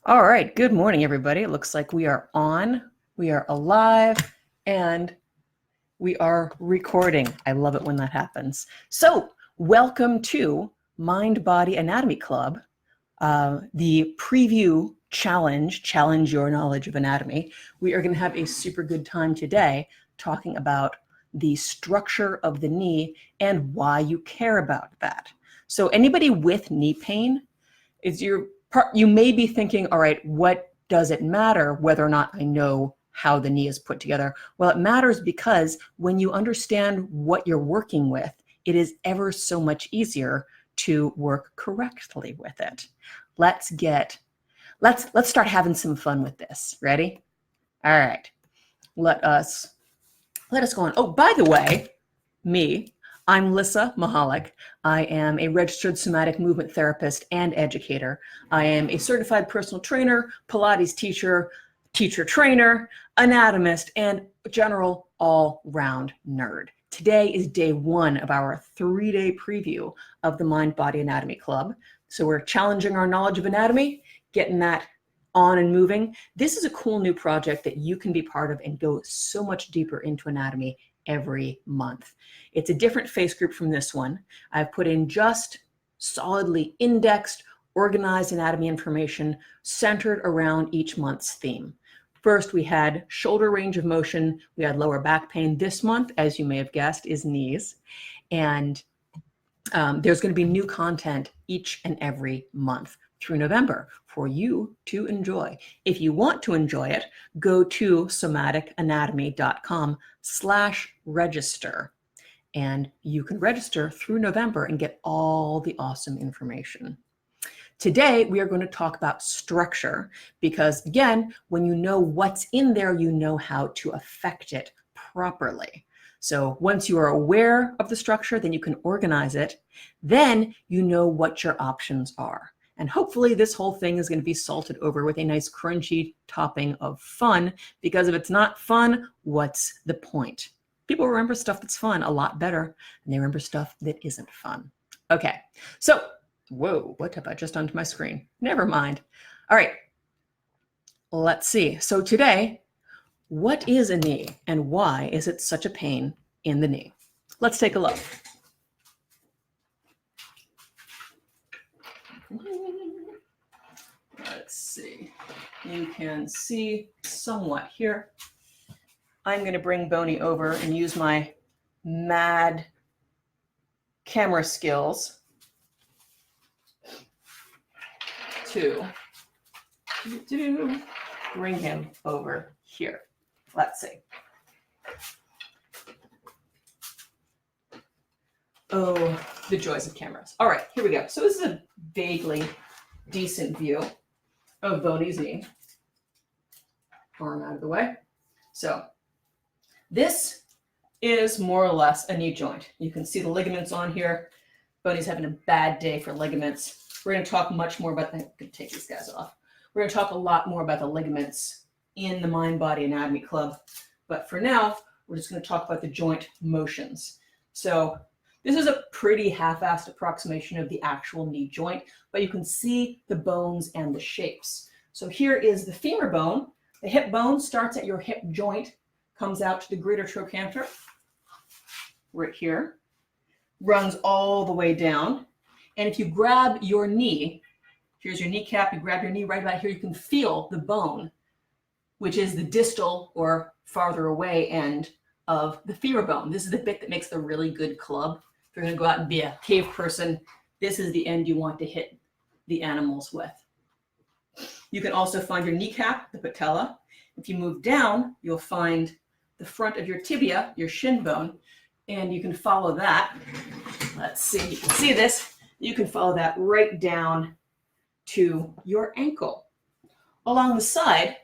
All right, good morning, everybody. It looks like we are on, we are alive, and we are recording. I love it when that happens. So, welcome to Mind Body Anatomy Club, the preview challenge your knowledge of anatomy. We are going to have a super good time today talking about the structure of the knee and why you care about that. So, anybody with knee pain, you may be thinking, all right, what does it matter whether or not I know how the knee is put together? Well, it matters because when you understand what you're working with, it is ever so much easier to work correctly with it. Let's start having some fun with this. Ready? All right. Let us go on. Oh, by the way, I'm Lissa Mahalik. I am a registered somatic movement therapist and educator. I am a certified personal trainer, Pilates teacher, teacher trainer, anatomist, and general all-round nerd. Today is day one of our 3-day preview of the Mind Body Anatomy Club. So we're challenging our knowledge of anatomy, getting that on and moving. This is a cool new project that you can be part of and go so much deeper into anatomy every month. It's a different face group from this one. I've put in just solidly indexed, organized anatomy information centered around each month's theme. First, we had shoulder range of motion. We had lower back pain. This month, as you may have guessed, is knees. And there's going to be new content each and every month through November for you to enjoy. If you want to enjoy it, go to somaticanatomy.com/register, and you can register through November and get all the awesome information. Today, we are going to talk about structure because, again, when you know what's in there, you know how to affect it properly. So once you are aware of the structure, then you can organize it. Then you know what your options are. And hopefully this whole thing is going to be salted over with a nice crunchy topping of fun, because if it's not fun, what's the point? People remember stuff that's fun a lot better than they remember stuff that isn't fun. Okay, so, whoa, what have I just done to my screen? Never mind. All right, let's see. So today, what is a knee and why is it such a pain in the knee? Let's take a look. Let's see. You can see somewhat here. I'm going to bring Boney over and use my mad camera skills to bring him over here. Let's see. Oh, the joys of cameras. All right, here we go. So this is a vaguely decent view of Boney's knee. Arm out of the way. So this is more or less a knee joint. You can see the ligaments on here. Boney's having a bad day for ligaments. We're going to talk much more about that. I'm going to take these guys off. We're going to talk a lot more about the ligaments in the Mind Body Anatomy Club. But for now, we're just going to talk about the joint motions. So this is a pretty half-assed approximation of the actual knee joint, but you can see the bones and the shapes. So here is the femur bone. The hip bone starts at your hip joint, comes out to the greater trochanter, right here, runs all the way down. And if you grab your knee, here's your kneecap, you grab your knee right about here, you can feel the bone, which is the distal or farther away end of the femur bone. This is the bit that makes the really good club. If you're going to go out and be a cave person, this is the end you want to hit the animals with. You can also find your kneecap, the patella. If you move down, you'll find the front of your tibia, your shin bone, and you can follow that. Let's see, you can see this. You can follow that right down to your ankle. Along the side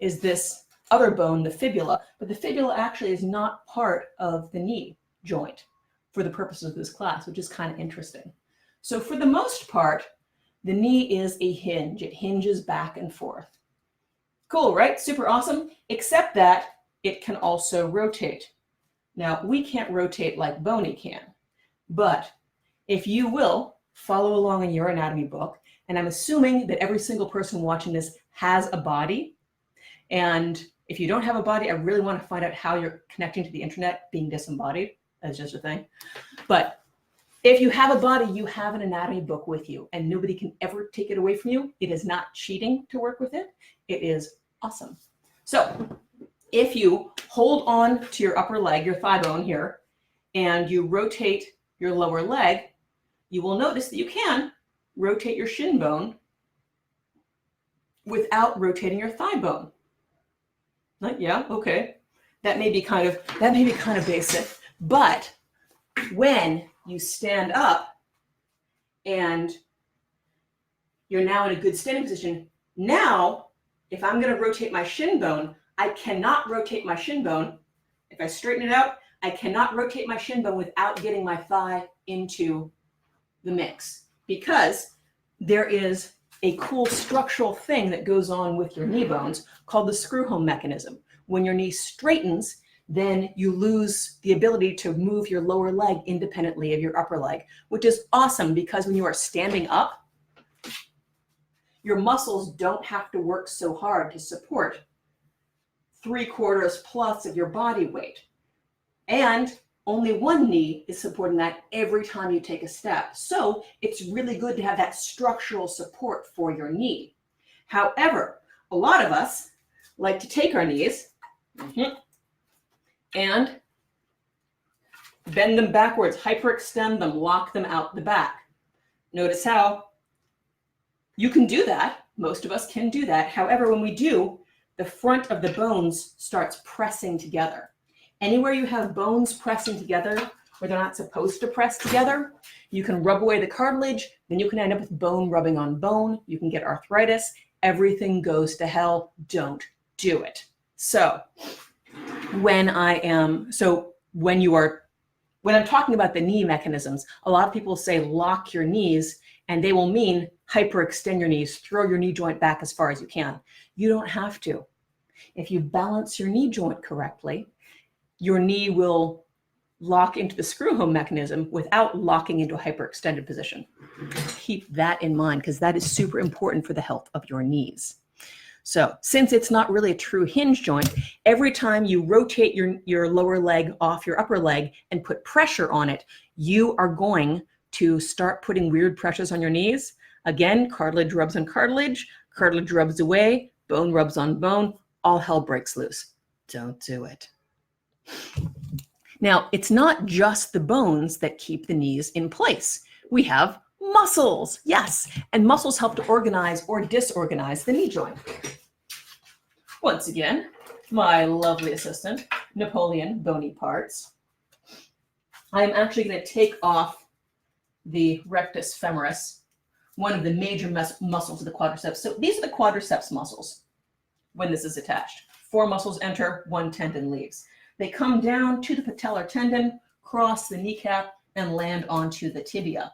is this other bone, the fibula, but the fibula actually is not part of the knee joint for the purposes of this class, which is kind of interesting. So for the most part, the knee is a hinge. It hinges back and forth. Cool, right? Super awesome, except that it can also rotate. Now, we can't rotate like Boney can, but if you will follow along in your anatomy book And I'm assuming that every single person watching this has a body. And if you don't have a body, I really want to find out how you're connecting to the internet being disembodied. That's just a thing. But if you have a body, you have an anatomy book with you, and nobody can ever take it away from you. It is not cheating to work with it. It is awesome. So if you hold on to your upper leg, your thigh bone here, and you rotate your lower leg, you will notice that you can rotate your shin bone without rotating your thigh bone. Yeah, okay. That may be kind of basic, but when you stand up and you're now in a good standing position, now if I'm going to rotate my shin bone, I cannot rotate my shin bone. If I straighten it out, I cannot rotate my shin bone without getting my thigh into the mix, because there is a cool structural thing that goes on with your knee bones called the screw home mechanism. When your knee straightens, then you lose the ability to move your lower leg independently of your upper leg, which is awesome because when you are standing up, your muscles don't have to work so hard to support 3/4 plus of your body weight. And only one knee is supporting that every time you take a step. So it's really good to have that structural support for your knee. However, a lot of us like to take our knees and bend them backwards, hyperextend them, lock them out the back. Notice how you can do that. Most of us can do that. However, when we do, the front of the bones starts pressing together. Anywhere you have bones pressing together where they're not supposed to press together, you can rub away the cartilage, then you can end up with bone rubbing on bone. You can get arthritis. Everything goes to hell. Don't do it. So when I'm talking about the knee mechanisms, a lot of people say lock your knees, and they will mean hyperextend your knees, throw your knee joint back as far as you can. You don't have to. If you balance your knee joint correctly, your knee will lock into the screw home mechanism without locking into a hyperextended position. Keep that in mind, because that is super important for the health of your knees. So since it's not really a true hinge joint, every time you rotate your lower leg off your upper leg and put pressure on it, you are going to start putting weird pressures on your knees. Again, cartilage rubs on cartilage, cartilage rubs away, bone rubs on bone, all hell breaks loose. Don't do it. Now, it's not just the bones that keep the knees in place. We have muscles, yes, and muscles help to organize or disorganize the knee joint. Once again, my lovely assistant, Napoleon Bony Parts. I'm actually going to take off the rectus femoris, one of the major muscles of the quadriceps. So these are the quadriceps muscles when this is attached. 4 muscles enter, 1 tendon leaves. They come down to the patellar tendon, cross the kneecap, and land onto the tibia.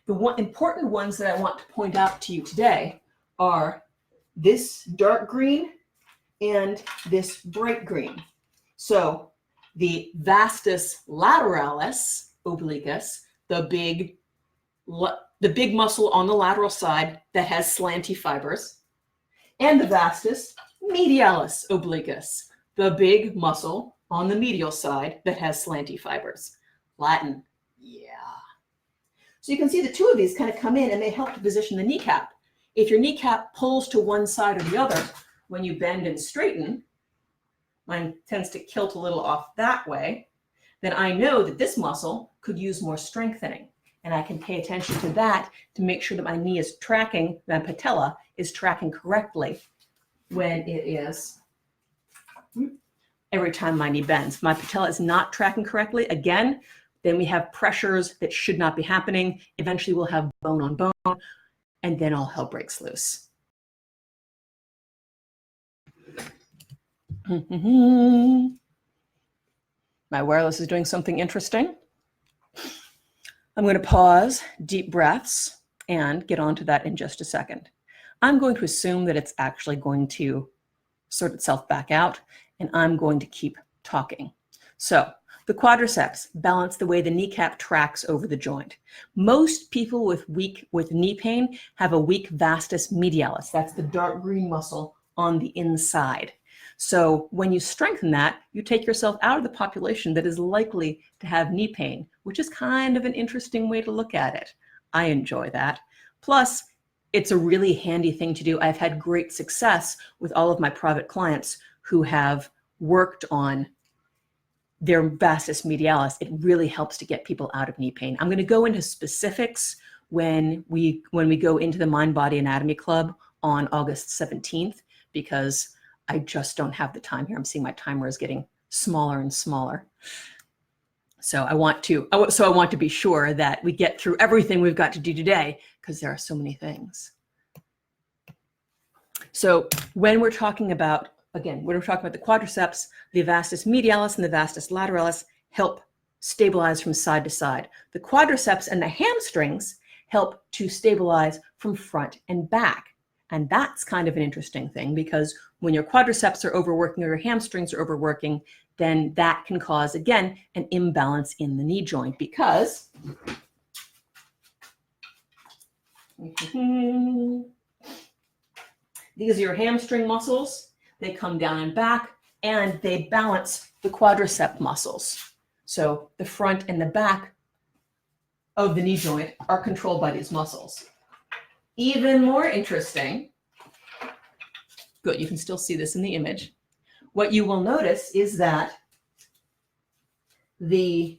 The important ones that I want to point out to you today are this dark green and this bright green. So the vastus lateralis obliquus, the big muscle on the lateral side that has slanty fibers, and the vastus medialis obliquus, the big muscle on the medial side that has slanty fibers. Latin, yeah. So you can see the two of these kind of come in and they help to position the kneecap. If your kneecap pulls to one side or the other when you bend and straighten, mine tends to kilt a little off that way, then I know that this muscle could use more strengthening. And I can pay attention to that to make sure that my knee is tracking, my patella is tracking correctly when it is, every time my knee bends. My patella is not tracking correctly, again, then we have pressures that should not be happening. Eventually we'll have bone on bone, and then all hell breaks loose. My wireless is doing something interesting. I'm going to pause, deep breaths, and get onto that in just a second. I'm going to assume that it's actually going to sort itself back out, and I'm going to keep talking. So The quadriceps balance the way the kneecap tracks over the joint. Most people with knee pain have a weak vastus medialis. That's the dark green muscle on the inside. So when you strengthen that, you take yourself out of the population that is likely to have knee pain, which is kind of an interesting way to look at it. I enjoy that. Plus, it's a really handy thing to do. I've had great success with all of my private clients who have worked on their vastus medialis. It really helps to get people out of knee pain. I'm going to go into specifics when we go into the Mind Body Anatomy Club on August 17th, because I just don't have the time here. I'm seeing my timer is getting smaller and smaller. So I want to be sure that we get through everything we've got to do today, because there are so many things. So when we're talking about, again, when we're talking about the quadriceps, the vastus medialis and the vastus lateralis help stabilize from side to side. The quadriceps and the hamstrings help to stabilize from front and back. And that's kind of an interesting thing, because when your quadriceps are overworking or your hamstrings are overworking, then that can cause, again, an imbalance in the knee joint, because these are your hamstring muscles. They come down and back, and they balance the quadricep muscles. So the front and the back of the knee joint are controlled by these muscles. Even more interesting, good, you can still see this in the image. What you will notice is that this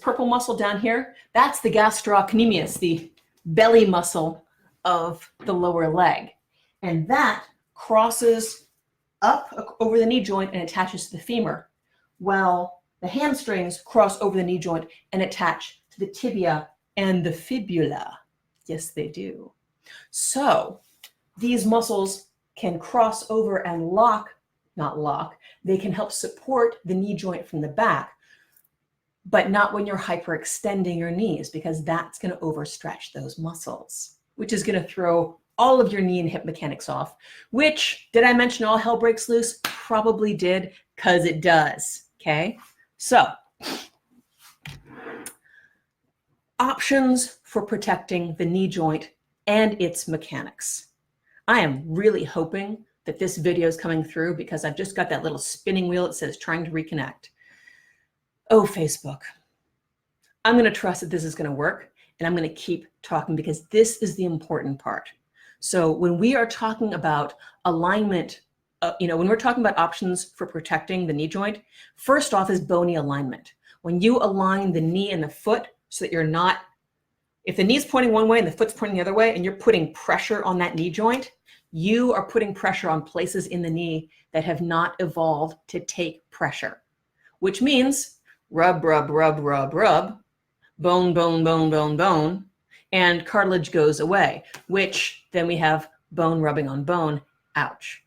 purple muscle down here, that's the gastrocnemius, the belly muscle of the lower leg. And that crosses up over the knee joint and attaches to the femur, while the hamstrings cross over the knee joint and attach to the tibia and the fibula. Yes, they do. So these muscles can cross over and not lock, they can help support the knee joint from the back, but not when you're hyperextending your knees, because that's going to overstretch those muscles, which is going to throw all of your knee and hip mechanics off. Which, did I mention all hell breaks loose? Probably did, because it does. Okay, so options for protecting the knee joint and its mechanics. I am really hoping that this video is coming through, because I've just got that little spinning wheel that says trying to reconnect. Oh, Facebook. I'm going to trust that this is going to work, and I'm going to keep talking, because this is the important part. So when we are talking about alignment, when we're talking about options for protecting the knee joint, first off is bony alignment. When you align the knee and the foot so that you're not, if the knee's pointing one way and the foot's pointing the other way, and you're putting pressure on that knee joint, you are putting pressure on places in the knee that have not evolved to take pressure, which means rub, rub, rub, rub, rub, bone, bone, bone, bone, bone, and cartilage goes away, which then we have bone rubbing on bone. Ouch.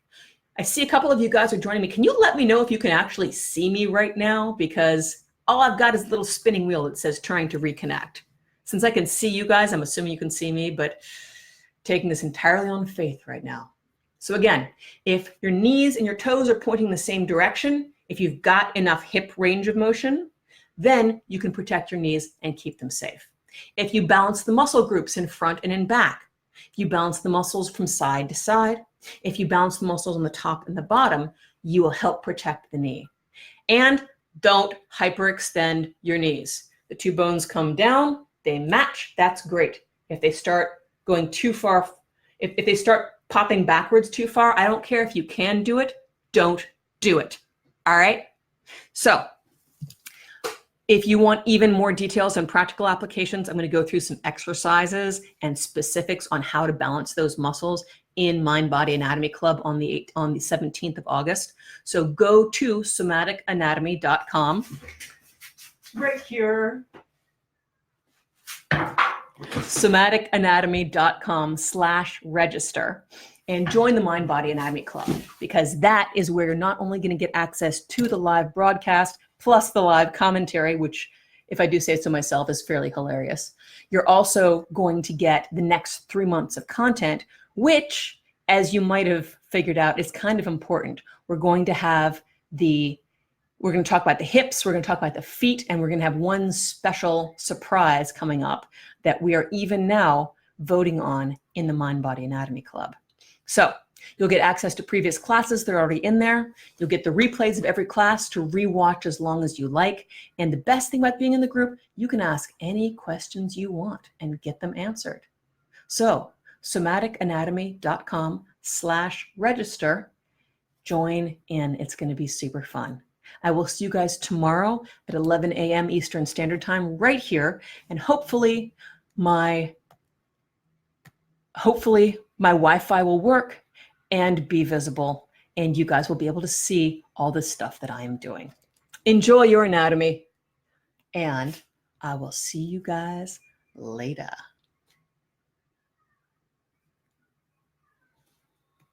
I see a couple of you guys are joining me. Can you let me know if you can actually see me right now? Because all I've got is a little spinning wheel that says trying to reconnect. Since I can see you guys, I'm assuming you can see me, but taking this entirely on faith right now. So again, if your knees and your toes are pointing the same direction, if you've got enough hip range of motion, then you can protect your knees and keep them safe. If you balance the muscle groups in front and in back, if you balance the muscles from side to side, if you balance the muscles on the top and the bottom, you will help protect the knee. And don't hyperextend your knees. The two bones come down, they match, that's great. If they start going too far, if they start popping backwards too far, I don't care if you can do it, don't do it. All right? So if you want even more details on practical applications, I'm going to go through some exercises and specifics on how to balance those muscles in Mind Body Anatomy Club on the 17th of August. So go to somaticanatomy.com right here. somaticanatomy.com/register and join the Mind Body Anatomy Club, because that is where you're not only going to get access to the live broadcast plus the live commentary, which, if I do say so myself, is fairly hilarious. You're also going to get the next 3 months of content, which, as you might have figured out, is kind of important. We're going to have the We're going to talk about the hips, we're going to talk about the feet, and we're going to have one special surprise coming up that we are even now voting on in the Mind Body Anatomy Club. So you'll get access to previous classes. They're already in there. You'll get the replays of every class to rewatch as long as you like. And the best thing about being in the group, you can ask any questions you want and get them answered. So somaticanatomy.com/register. Join in. It's going to be super fun. I will see you guys tomorrow at 11 a.m. Eastern Standard Time right here. And hopefully my Wi-Fi will work and be visible, and you guys will be able to see all the stuff that I am doing. Enjoy your anatomy, and I will see you guys later.